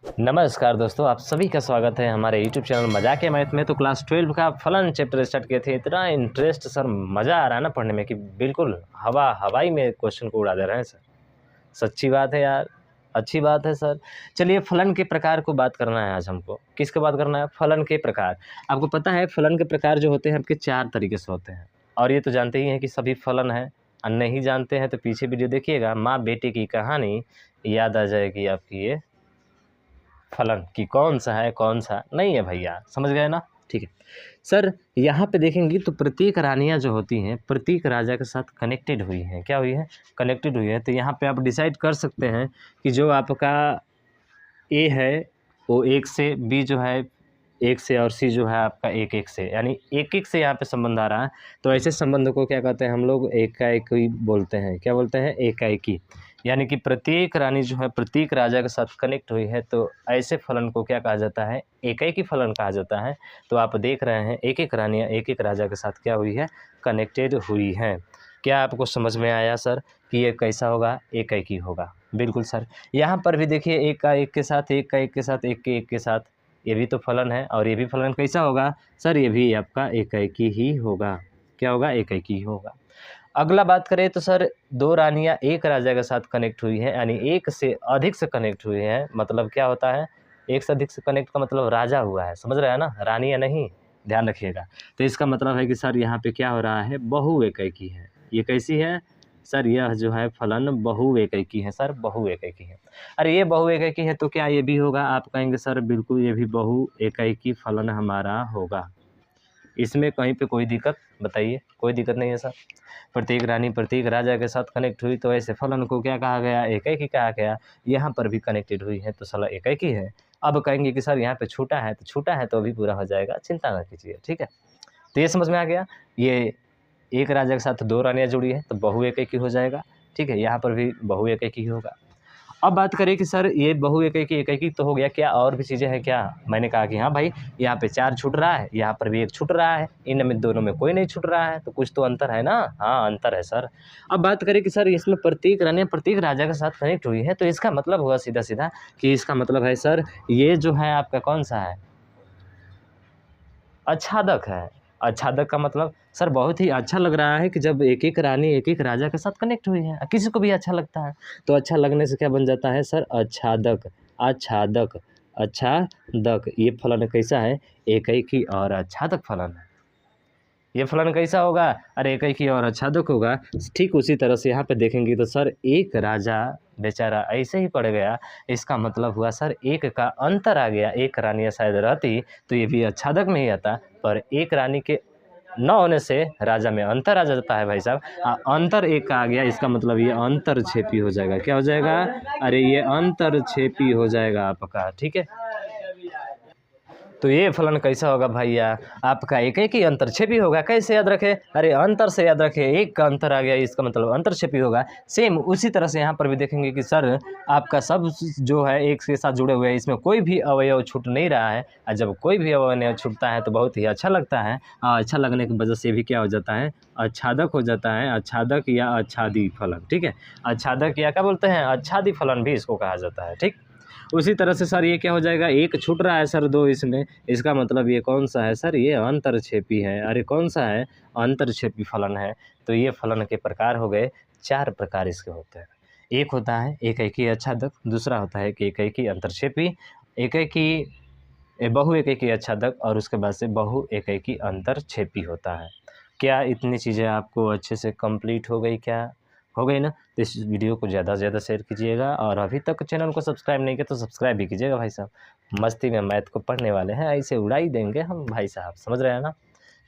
नमस्कार दोस्तों, आप सभी का स्वागत है हमारे यूट्यूब चैनल मजाक ए मैथ में। तो क्लास 12 का फलन चैप्टर स्टार्ट किए थे। इतना इंटरेस्ट सर, मज़ा आ रहा है ना पढ़ने में कि बिल्कुल हवाई में क्वेश्चन को उड़ा दे रहे हैं सर। सच्ची बात है यार, अच्छी बात है सर। चलिए, फलन के प्रकार को बात करना है आज हमको। किसके बात करना है? फलन के प्रकार। आपको पता है फलन के प्रकार जो होते हैं आपके 4 तरीके से होते हैं, और ये तो जानते ही हैं कि सभी फलन हैं। और नहीं जानते हैं तो पीछे वीडियो देखिएगा, माँ बेटे की कहानी, याद आ जाएगी आपकी ये फलन कि कौन सा है कौन सा नहीं है। भैया समझ गए ना? ठीक है सर। यहाँ पे देखेंगे तो प्रत्येक रानियाँ जो होती हैं प्रत्येक राजा के साथ कनेक्टेड हुई हैं। क्या हुई है? कनेक्टेड हुई है। तो यहाँ पे आप डिसाइड कर सकते हैं कि जो आपका ए है वो 1 से, बी जो है 1 से, और सी जो है आपका 1-1 से, यानी 1-1 से यहाँ पे संबंध आ रहा है। तो ऐसे संबंध को क्या कहते हैं हम लोग? एकाएकी बोलते हैं। क्या बोलते हैं? एकाएकी। यानी कि प्रत्येक रानी जो है प्रत्येक राजा के साथ कनेक्ट हुई है, तो ऐसे फलन को क्या कहा जाता है? एकाएकी फलन कहा जाता है। तो आप देख रहे हैं एक एक रानियाँ एक एक राजा के साथ क्या हुई है? कनेक्टेड हुई हैं। क्या आपको समझ में आया सर कि ये कैसा होगा? एकाएकी होगा। बिल्कुल सर। यहाँ पर भी देखिए, एक का एक के साथ, एक का एक के साथ, एक के एक के साथ, ये भी तो फलन है। और ये भी फलन कैसा होगा सर? ये भी आपका एकाएकी ही होगा। क्या होगा? एकाएकी ही होगा। अगला बात करें तो सर, 2 रानियाँ एक राजा के साथ कनेक्ट हुई हैं, यानी एक से अधिक से कनेक्ट हुई हैं। मतलब क्या होता है? एक से अधिक से कनेक्ट का मतलब राजा हुआ है। समझ रहे हैं ना? रानियाँ नहीं, ध्यान रखिएगा। तो इसका मतलब है कि सर यहाँ पे क्या हो रहा है? बहु एकाएकी है। ये कैसी है सर? यह जो है फलन बहु एकाएकी है सर, बहु एकाएकी है। अरे ये बहु एकाएकी है तो क्या ये भी होगा? आप कहेंगे सर बिल्कुल ये भी बहु एकाएकी फलन हमारा होगा। इसमें कहीं पे कोई दिक्कत बताइए? कोई दिक्कत नहीं है सर। प्रत्येक रानी प्रत्येक राजा के साथ कनेक्ट हुई तो ऐसे फलन को क्या कहा गया? एकाएकी कहा गया। यहाँ पर भी कनेक्टेड हुई है तो साला एकाएकी है। अब कहेंगे कि सर यहाँ पे छूटा है, तो छूटा है तो अभी पूरा हो जाएगा, चिंता ना कीजिए। ठीक है, तो ये समझ में आ गया। ये एक राजा के साथ 2 रानियाँ जुड़ी है तो बहु एकाएकी हो जाएगा। ठीक है, यहाँ पर भी बहु एकाएकी होगा। अब बात करें कि सर ये बहु एकाएकी एकाएकी तो हो गया, क्या और भी चीज़ें हैं क्या? मैंने कहा कि हाँ भाई, यहाँ पे 4 छूट रहा है, यहाँ पर भी 1 छूट रहा है, इनमें दोनों में कोई नहीं छूट रहा है, तो कुछ तो अंतर है ना? हाँ, अंतर है सर। अब बात करें कि सर इसमें प्रत्येक रानी प्रत्येक राजा के साथ कनेक्ट हुई है, तो इसका मतलब हुआ सीधा सीधा कि इसका मतलब है सर ये जो है आपका कौन सा है? आच्छादक है। आच्छादक का मतलब सर बहुत ही अच्छा लग रहा है कि जब एक एक रानी एक एक राजा के साथ कनेक्ट हुई है, किसी को भी अच्छा लगता है। तो अच्छा लगने से क्या बन जाता है सर? आच्छादक। आच्छादक, आच्छादक। ये फलन कैसा है? एकाएकी और आच्छादक फलन है। ये फलन कैसा होगा? अरे एकाएकी और आच्छादक होगा। ठीक उसी तरह से यहाँ पे देखेंगे तो सर एक राजा बेचारा ऐसे ही पड़ गया, इसका मतलब हुआ सर एक का अंतर आ गया। एक रानी शायद रहती तो ये भी आच्छादक में ही आता, पर एक रानी के न होने से राजा में अंतर आ जाता है भाई साहब। अंतर एक का आ गया, इसका मतलब ये अंतरक्षेपी हो जाएगा। क्या हो जाएगा? अरे ये अंतरक्षेपी हो जाएगा आपका। ठीक है, तो ये फलन कैसा होगा भैया? आपका एकाएकी अंतरक्षेपी होगा। कैसे याद रखें? अरे अंतर से याद रखें, एक का अंतर आ गया, इसका मतलब अंतरक्षेपी होगा। सेम उसी तरह से यहाँ पर भी देखेंगे कि सर आपका सब जो है एक के साथ जुड़े हुए हैं, इसमें कोई भी अवयव छूट नहीं रहा है। और जब कोई भी अवयव नहीं छूटता है तो बहुत ही अच्छा लगता है, और अच्छा लगने की वजह से भी क्या हो जाता है? आच्छादक हो जाता है। आच्छादक या आच्छादी फलन। ठीक है, आच्छादक या क्या बोलते हैं? आच्छादी फलन भी इसको कहा जाता है। ठीक, उसी तरह से सर ये क्या हो जाएगा? एक छूट रहा है सर 2 इसमें, इसका मतलब ये कौन सा है सर? ये अंतरक्षेपी है। अरे कौन सा है? अंतरक्षेपी फलन है। तो ये फलन के प्रकार हो गए, 4 प्रकार इसके होते हैं। एक होता है एकाएकी आच्छादक, दूसरा होता है कि एकाएकी अंतरक्षेपी, एकाएकी बहु एकाएकी आच्छादक, और उसके बाद से बहु एकाएकी अंतरक्षेपी होता है। क्या इतनी चीज़ें आपको अच्छे से कंप्लीट हो गई? क्या हो गई ना? तो इस वीडियो को ज़्यादा से ज़्यादा शेयर कीजिएगा, और अभी तक चैनल को सब्सक्राइब नहीं किया तो सब्सक्राइब भी कीजिएगा भाई साहब। मस्ती में मैथ को पढ़ने वाले हैं, ऐसे उड़ा ही देंगे हम भाई साहब, समझ रहे हैं ना?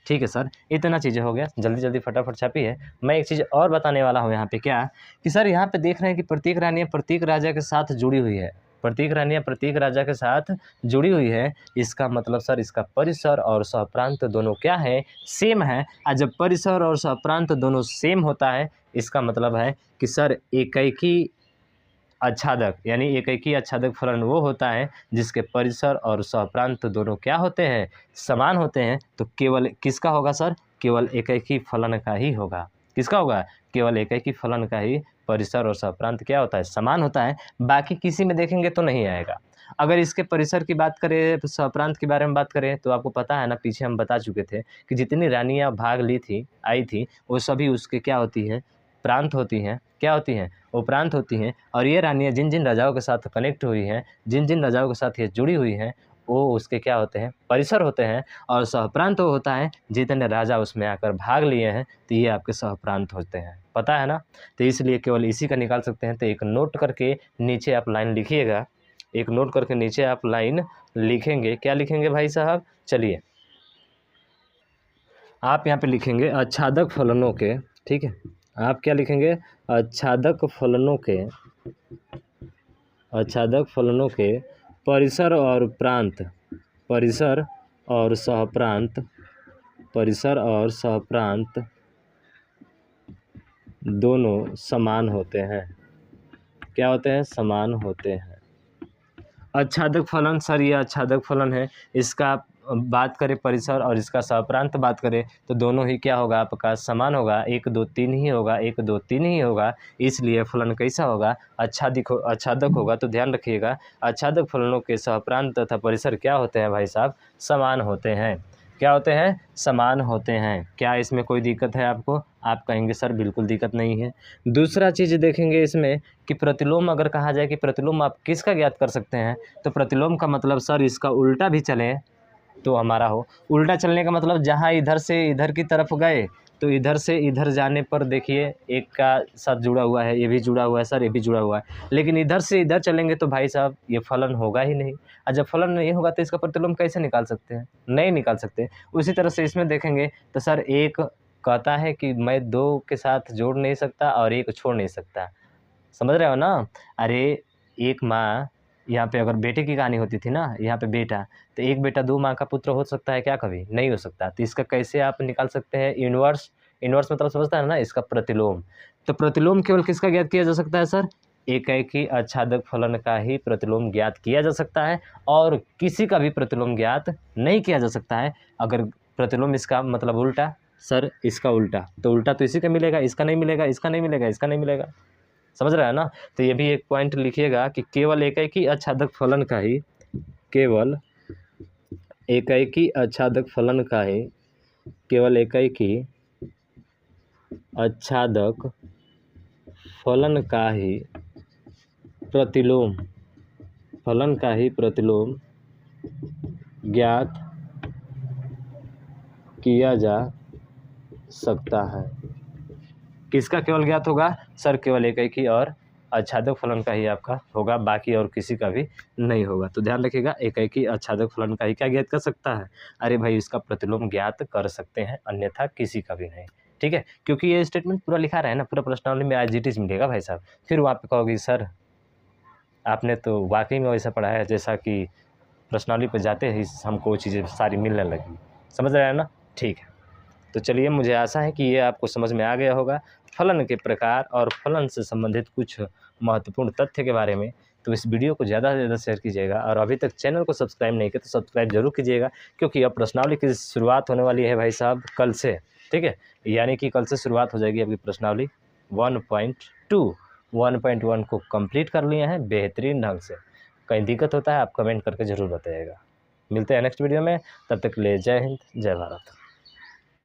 ठीक है सर, इतना चीज़ें हो गया, जल्दी जल्दी फटाफट छापिए। मैं एक चीज़ और बताने वाला हूँ यहाँ पे, क्या कि सर यहाँ पे देख रहे हैं कि प्रत्येक रानियाँ प्रत्येक राजा के साथ जुड़ी हुई है। प्रत्येक रानियाँ प्रत्येक राजा के साथ जुड़ी हुई है, इसका मतलब सर इसका परिसर और सहप्रांत दोनों क्या है? सेम है। और जब परिसर और सहप्रांत दोनों सेम होता है, इसका मतलब है कि सर एकाएकी आच्छादक, यानी एकाएकी आच्छादक फलन वो होता है जिसके परिसर और सहप्रांत दोनों क्या होते हैं? समान होते हैं। तो केवल किसका होगा सर? केवल एकाएकी फलन का ही होगा। किसका होगा? केवल एकाएकी फलन का ही परिसर और सहप्रांत क्या होता है? समान होता है। बाकी किसी में देखेंगे तो नहीं आएगा। अगर इसके परिसर की बात करें, सहप्रांत के बारे में बात करें, तो आपको पता है ना, पीछे हम बता चुके थे कि जितनी रानियाँ भाग ली थी, आई थी, वो सभी उसके क्या होती हैं, प्रांत होती हैं। क्या होती हैं? वो प्रांत होती हैं। और ये रानियाँ जिन जिन राजाओं के साथ कनेक्ट हुई हैं, जिन जिन राजाओं के साथ ये जुड़ी हुई हैं, वो उसके क्या होते हैं, परिसर होते हैं। और सहप्रांत वो होता है जितने राजा उसमें आकर भाग लिए हैं, तो ये आपके सहप्रांत होते हैं। पता है ना? तो इसलिए केवल इसी का निकाल सकते हैं। तो एक नोट करके नीचे आप लाइन लिखिएगा, एक नोट करके नीचे आप लाइन लिखेंगे। क्या लिखेंगे भाई साहब? चलिए, आप यहाँ पे लिखेंगे आच्छादक फलनों के, ठीक है, आप क्या लिखेंगे? आच्छादक फलनों के, आच्छादक फलनों के परिसर और प्रांत, परिसर और सहप्रांत, परिसर और सहप्रांत दोनों समान होते हैं। क्या होते हैं? समान होते हैं। आच्छादक फलन, सर ये आच्छादक फलन है, इसका बात करें परिसर और इसका सहप्रांत बात करें तो दोनों ही क्या होगा आपका? समान होगा। 1 2 3 ही होगा, 1 2 3 ही होगा। इसलिए फलन कैसा होगा? आच्छादक होगा। तो ध्यान रखिएगा, आच्छादक फलनों के सहप्रांत तथा परिसर क्या होते हैं भाई साहब? समान होते हैं। क्या होते हैं? समान होते हैं। क्या इसमें कोई दिक्कत है आपको? आप कहेंगे सर बिल्कुल दिक्कत नहीं है। दूसरा चीज़ देखेंगे इसमें कि प्रतिलोम अगर कहा जाए कि प्रतिलोम आप किसका ज्ञात कर सकते हैं, तो प्रतिलोम का मतलब सर इसका उल्टा भी चले तो हमारा हो। उल्टा चलने का मतलब जहाँ इधर से इधर की तरफ गए तो इधर से इधर जाने पर देखिए एक का साथ जुड़ा हुआ है, ये भी जुड़ा हुआ है सर, ये भी जुड़ा हुआ है। लेकिन इधर से इधर चलेंगे तो भाई साहब ये फलन होगा ही नहीं। और जब फलन नहीं होगा तो इसका प्रतिलोम कैसे निकाल सकते हैं? नहीं निकाल सकते। उसी तरह से इसमें देखेंगे तो सर एक कहता है कि मैं 2 के साथ जोड़ नहीं सकता और 1 छोड़ नहीं सकता। समझ रहे हो ना? अरे एक माँ, यहाँ पे अगर बेटे की कहानी होती थी ना, यहाँ पे बेटा, तो एक बेटा 2 माँ का पुत्र हो सकता है क्या? कभी नहीं हो सकता। तो इसका कैसे आप निकाल सकते हैं? इन्वर्स। इन्वर्स मतलब समझता है ना, इसका प्रतिलोम। तो प्रतिलोम केवल किसका ज्ञात किया जा सकता है सर? एकाएकी आच्छादक फलन का ही प्रतिलोम ज्ञात किया जा सकता है और किसी का भी प्रतिलोम ज्ञात नहीं किया जा सकता है। अगर प्रतिलोम इसका मतलब उल्टा, सर इसका उल्टा, तो उल्टा तो इसी का मिलेगा, इसका नहीं मिलेगा, इसका नहीं मिलेगा, इसका नहीं मिलेगा। समझ रहा है ना? तो ये भी एक पॉइंट लिखिएगा कि केवल एकाएकी आच्छादक फलन का ही, केवल एकाएकी आच्छादक फलन का ही, केवल एकाएकी आच्छादक फलन का ही प्रतिलोम, फलन का ही प्रतिलोम ज्ञात किया जा सकता है। किसका केवल ज्ञात होगा? सर केवल एकाएकी और आच्छादक फलन का ही आपका होगा, बाकी और किसी का भी नहीं होगा। तो ध्यान रखिएगा, एकाएकी आच्छादक फलन का ही क्या ज्ञात कर सकता है? अरे भाई इसका प्रतिलोम ज्ञात कर सकते हैं, अन्यथा किसी का भी नहीं। ठीक है, क्योंकि ये स्टेटमेंट पूरा लिखा रहा है ना, पूरा प्रश्नावली में एज इट इज मिलेगा भाई साहब। फिर वहाँ पे कहोगे सर आपने तो वाकई में वैसा पढ़ा है जैसा कि प्रश्नावली पर जाते ही हमको वो चीज़ें सारी मिलने लगी। समझ रहे हैं ना? ठीक है, तो चलिए, मुझे आशा है कि ये आपको समझ में आ गया होगा फलन के प्रकार और फलन से संबंधित कुछ महत्वपूर्ण तथ्य के बारे में। तो इस वीडियो को ज़्यादा से ज़्यादा शेयर कीजिएगा और अभी तक चैनल को सब्सक्राइब नहीं किया तो सब्सक्राइब जरूर कीजिएगा, क्योंकि अब प्रश्नावली की शुरुआत होने वाली है भाई साहब कल से। ठीक है, यानी कि कल से शुरुआत हो जाएगी आपकी प्रश्नावली 1.2। 1.1 को कंप्लीट कर लिए हैं बेहतरीन ढंग से। कहीं दिक्कत होता है आप कमेंट करके ज़रूर बताइएगा। मिलते हैं नेक्स्ट वीडियो में, तब तक के लिए जय हिंद, जय भारत।